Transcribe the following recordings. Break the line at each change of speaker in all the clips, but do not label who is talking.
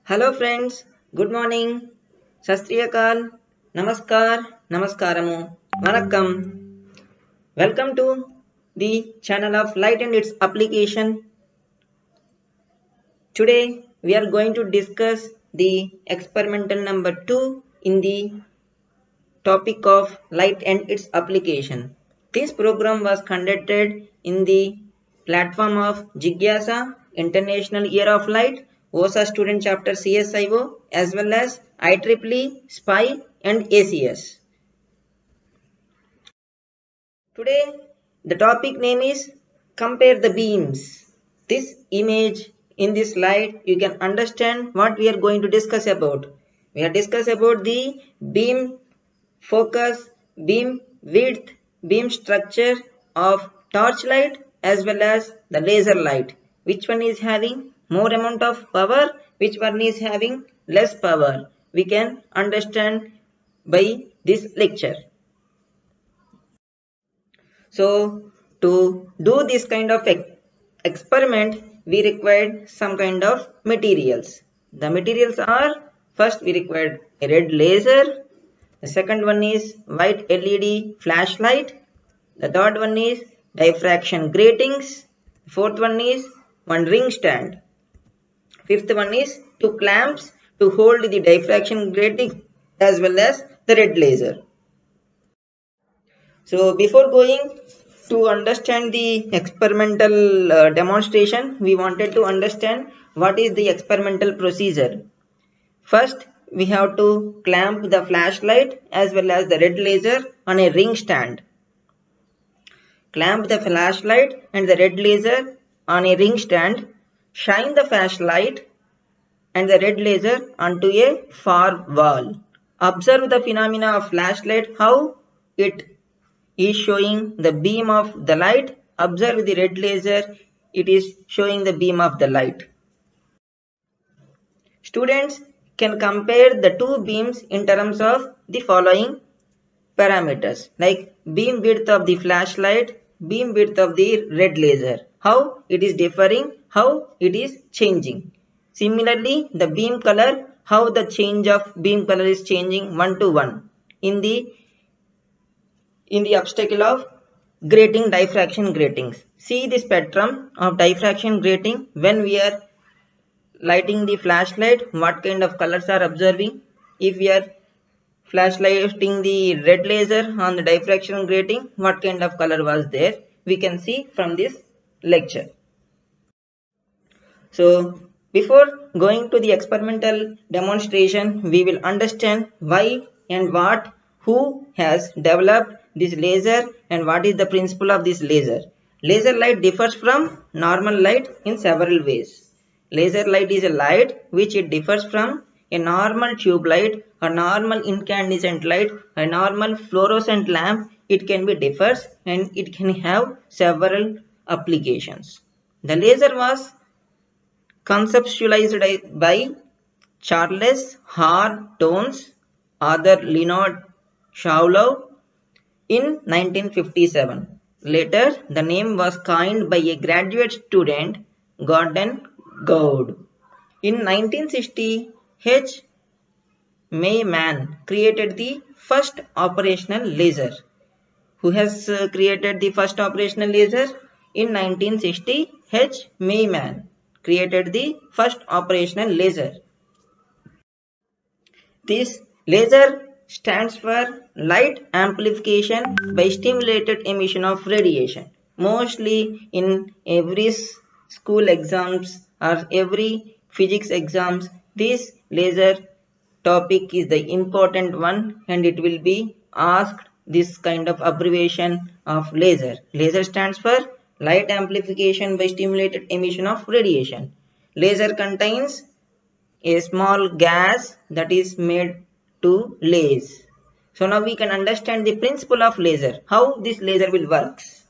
Hello friends, good morning, Sastriyakal, Namaskar, Namaskaramu, Vanakkam. Welcome to the channel of Light and its application. Today we are going to discuss the experimental number 2 in the topic of light and its application. This program was conducted in the platform of Jigyasa International Year of Light, OSA Student Chapter CSIO, as well as IEEE, SPY and ACS. Today the topic name is Compare the Beams. This image in this slide you can understand what we are going to discuss about. We are discuss about the beam focus, beam width, beam structure of torchlight as well as the laser light. Which one is having more amount of power, which one is having less power. We can understand by this lecture. So to do this kind of experiment, we required some kind of materials. The materials are, first we required a red laser, the second one is white LED flashlight, the third one is diffraction gratings, fourth one is one ring stand, fifth one is two clamps to hold the diffraction grating as well as the red laser. So before going to understand the experimental demonstration, we wanted to understand what is the experimental procedure. First, we have to clamp the flashlight as well as the red laser on a ring stand. Clamp the flashlight and the red laser on a ring stand. Shine the flashlight and the red laser onto a far wall. Observe the phenomena of flashlight, how it is showing the beam of the light. Observe the red laser, it is showing the beam of the light. Students can compare the two beams in terms of the following parameters like beam width of the flashlight, beam width of the red laser. How it is differing, how it is changing. Similarly, the beam color, how the change of beam color is changing 1 to 1 in the obstacle of grating diffraction gratings. See the spectrum of diffraction grating when we are lighting the flashlight, what kind of colors are observing. If we are flashlighting the red laser on the diffraction grating, what kind of color was there, we can see from this lecture. So before going to the experimental demonstration, we will understand why and what, who has developed this laser and what is the principle of this laser. Laser light differs from normal light in several ways. Laser light is a light which it differs from a normal tube light, a normal incandescent light, a normal fluorescent lamp. It can be differs and it can have several applications. The laser was conceptualized by Charles Hart-Townes, author Leonard Shawlow in 1957. Later, the name was coined by a graduate student, Gordon Gould. In 1960, H. Mayman created the first operational laser. Who has created the first operational laser? In 1960, H. Mayman created the first operational laser. This laser stands for light amplification by stimulated emission of radiation. Mostly in every school exams or every physics exams, this laser topic is the important one and it will be asked this kind of abbreviation of laser. Laser stands for light amplification by stimulated emission of radiation. Laser contains a small gas that is made to laser. So now we can understand the principle of laser, how this laser will works.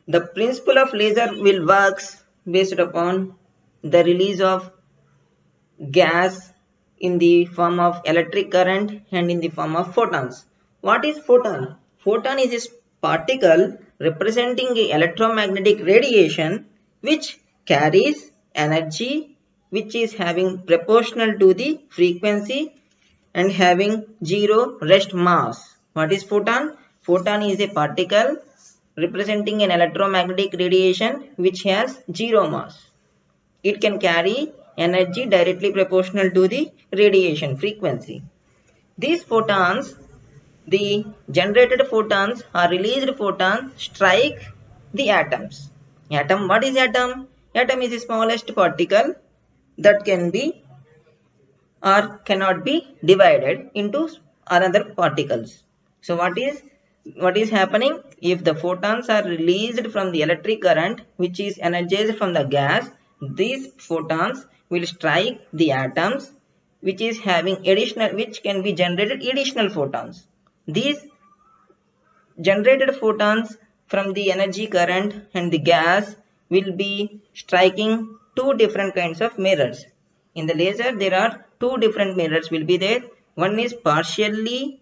The principle of laser will works based upon the release of gas in the form of electric current and in the form of photons. What is photon? Photon is a particle representing a electromagnetic radiation which carries energy which is having proportional to the frequency and having zero rest mass. What is photon? Photon is a particle representing an electromagnetic radiation which has zero mass. It can carry energy directly proportional to the radiation frequency. These photons, the generated photons or released photons, strike the atoms. Atom, what is atom? Atom is the smallest particle that can be or cannot be divided into another particles. So what is happening? If the photons are released from the electric current which is energized from the gas, these photons will strike the atoms which is having additional, which can be generated additional photons. These generated photons from the energy current and the gas will be striking two different kinds of mirrors. In the laser, there are two different mirrors will be there. One is partially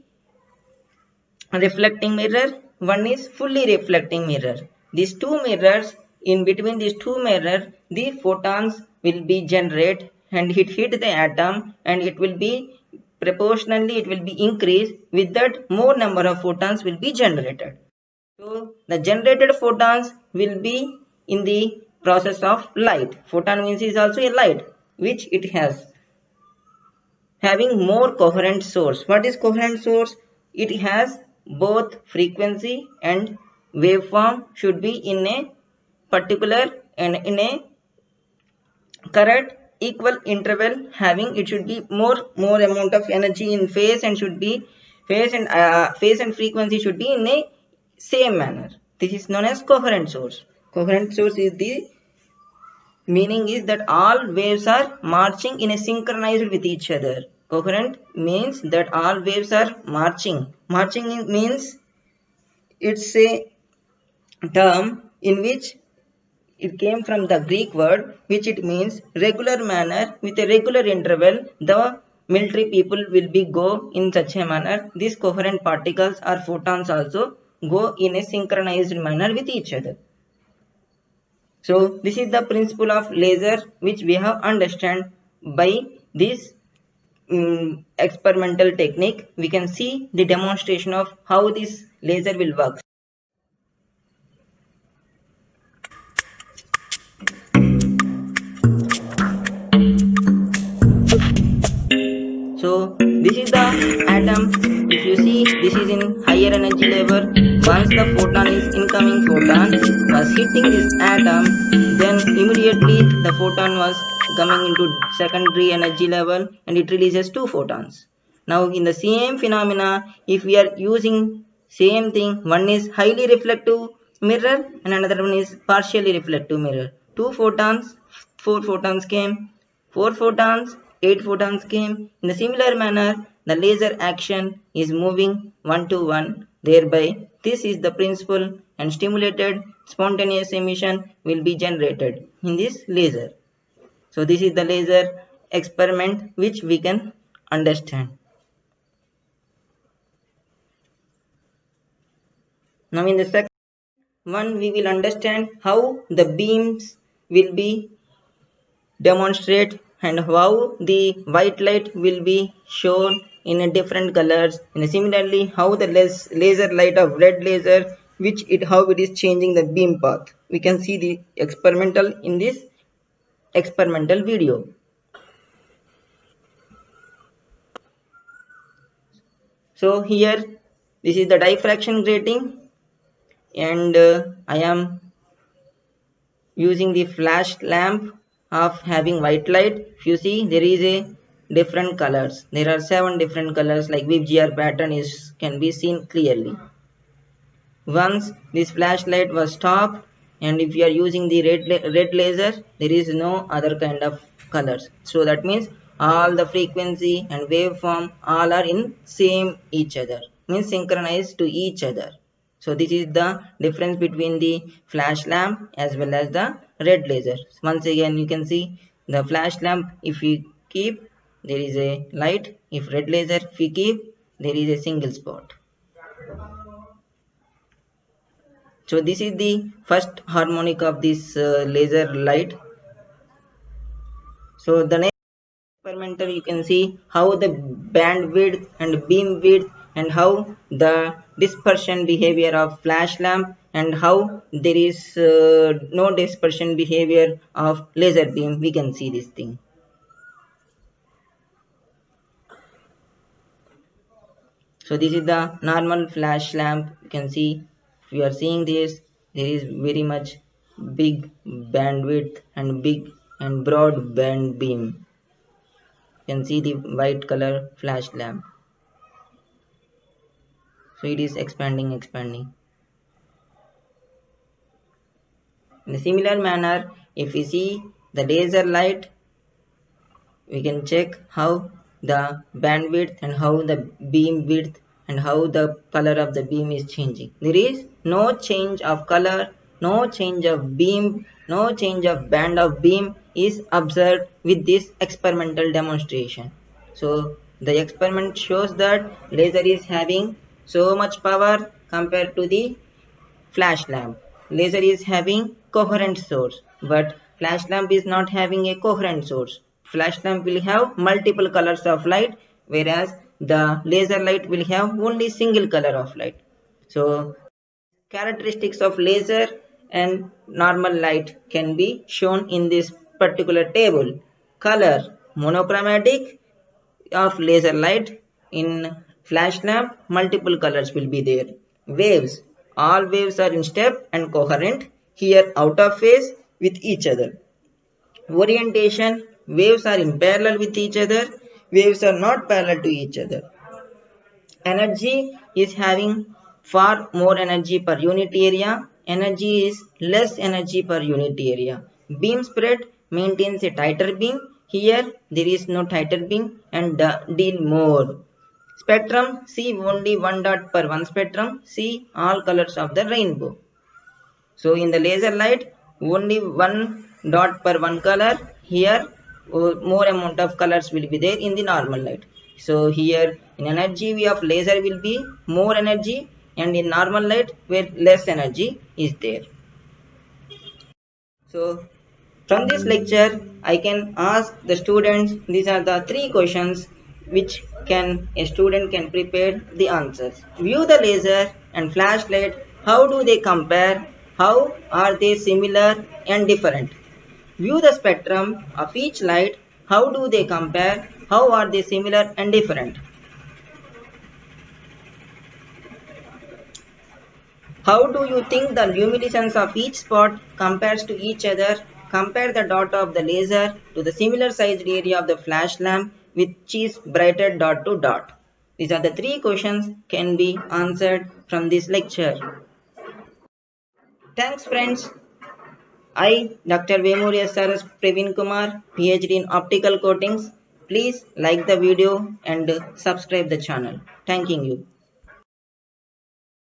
reflecting mirror, one is fully reflecting mirror. These two mirrors, in between these two mirrors, the photons will be generated and it hit the atom, and it will be proportionally, it will be increased. With that, more number of photons will be generated. So the generated photons will be in the process of light. Photon means is also a light which it has having more coherent source. What is coherent source? It has both frequency and waveform should be in a particular and in a correct equal interval, having it should be more amount of energy in phase and should be phase and frequency should be in a same manner. This is known as coherent source. Coherent source is the meaning is that all waves are marching in a synchronized with each other. Coherent means that all waves are marching. Marching means it's a term in which it came from the Greek word which it means regular manner with a regular interval. The military people will be go in such a manner. These coherent particles or photons also go in a synchronized manner with each other. So this is the principle of laser which we have understand by this experimental technique. We can see the demonstration of how this laser will work. So this is the atom. If you see, this is in higher energy level. Once the photon is incoming photon was hitting this atom, then immediately the photon was coming into secondary energy level and it releases two photons. Now in the same phenomena, if we are using same thing, one is highly reflective mirror and another one is partially reflective mirror. Two photons, four photons came. 4 photons, 8 photons came. In a similar manner, the laser action is moving one to one. Thereby, this is the principle and stimulated spontaneous emission will be generated in this laser. So, this is the laser experiment which we can understand. Now, in the second one, we will understand how the beams will be demonstrate and how the white light will be shown in a different colors, and similarly how the laser light of red laser which it how it is changing the beam path. We can see the experimental in this experimental video. So here this is the diffraction grating, and I am using the flash lamp of having white light. If you see, there is a different colors. There are 7 different colors like VGR pattern is can be seen clearly. Once this flashlight was stopped, and if you are using the red laser, there is no other kind of colors. So that means all the frequency and waveform all are in same each other, means synchronized to each other. So this is the difference between the flash lamp as well as the red laser. Once again you can see the flash lamp, if we keep, there is a light. If red laser, if we keep, there is a single spot. So this is the first harmonic of this laser light. So the next experimental, you can see how the bandwidth and beam width and how the dispersion behavior of flash lamp and how there is no dispersion behavior of laser beam. We can see this thing. So this is the normal flash lamp. You can see, if you are seeing this, there is very much big bandwidth and big and broad band beam. You can see the white color flash lamp. So it is expanding. In a similar manner, if we see the laser light, we can check how the bandwidth and how the beam width and how the color of the beam is changing. There is no change of color, no change of beam, no change of band of beam is observed with this experimental demonstration. So the experiment shows that laser is having so much power compared to the flash lamp. Laser is having coherent source, but flash lamp is not having a coherent source. Flash lamp will have multiple colors of light, whereas the laser light will have only single color of light. So characteristics of laser and normal light can be shown in this particular table. Color monochromatic of laser light. In flash lamp, multiple colors will be there. Waves, all waves are in step and coherent, here out of phase with each other. Orientation, waves are in parallel with each other, waves are not parallel to each other. Energy is having far more energy per unit area, energy is less energy per unit area. Beam spread maintains a tighter beam, here there is no tighter beam and deal more. Spectrum, see only one dot per one spectrum, see all colors of the rainbow. So in the laser light, only one dot per one color, here more amount of colors will be there in the normal light. So here in energy we of laser will be more energy, and in normal light where less energy is there. So from this lecture, I can ask the students, these are the three questions which a student can prepare the answers. View the laser and flashlight, how do they compare? How are they similar and different? View the spectrum of each light, how do they compare? How are they similar and different? How do you think the luminescence of each spot compares to each other? Compare the dot of the laser to the similar sized area of the flash lamp which is brighter dot to dot. These are the three questions can be answered from this lecture. Thanks friends. I, Dr. Vemuri SRS Praveen Kumar, PhD in Optical Coatings. Please like the video and subscribe the channel. Thanking you.